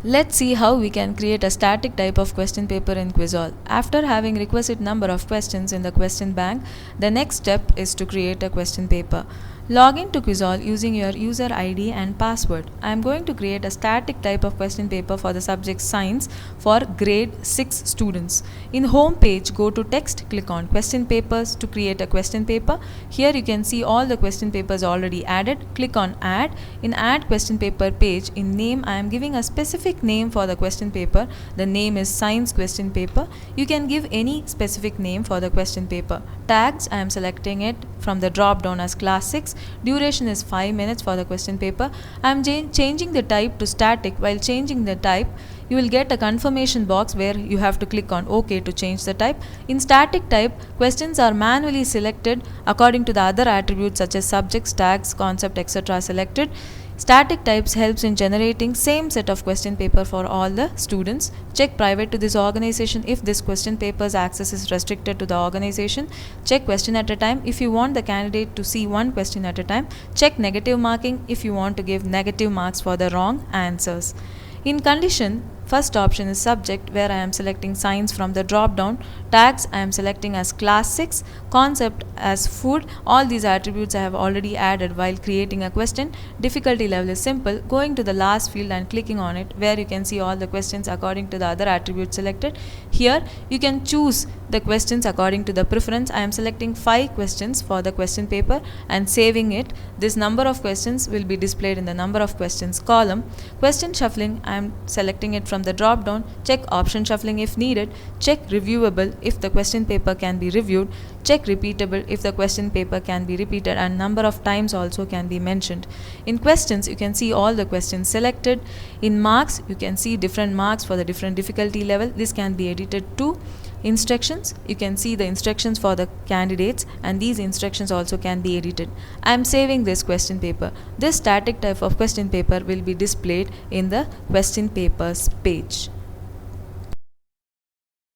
Let's see how we can create a static type of question paper in Quizall. After having requisite number of questions in the question bank, the next step is to create a question paper. Log in to Quizall using your user ID and password. I am going to create a static type of question paper for the subject science for grade 6 students. In home page, go to text, click on question papers to create a question paper. Here you can see all the question papers already added. Click on add. In add question paper page, in name I am giving a specific name for the question paper. The name is science question paper. You can give any specific name for the question paper. Tags, I am selecting it from the drop down as class 6. Duration is 5 minutes for the question paper. I am changing the type to static. While changing the type, you will get a confirmation box where you have to click on OK to change the type. In static type, questions are manually selected according to the other attributes such as subjects, tags, concept, etc. selected. Static types helps in generating same set of question paper for all the students. Check private to this organization if this question paper's access is restricted to the organization. Check question at a time if you want the candidate to see one question at a time. Check negative marking if you want to give negative marks for the wrong answers. In condition, first option is subject where I am selecting science from the drop down. Tags I am selecting as class 6. Concept as food. All these attributes I have already added while creating a question. Difficulty level is simple. Going to the last field and clicking on it where you can see all the questions according to the other attributes selected. Here you can choose the questions according to the preference. I am selecting 5 questions for the question paper and saving it. This number of questions will be displayed in the number of questions column. Question shuffling I am selecting it from the drop down. Check option shuffling if needed. Check reviewable if the question paper can be reviewed. Check repeatable if the question paper can be repeated, and number of times also can be mentioned. In questions you can see all the questions selected. In marks you can see different marks for the different difficulty level. This can be edited too. Instructions, you can see the instructions for the candidates and these instructions also can be edited. I am saving this question paper. This static type of question paper will be displayed in the question papers page.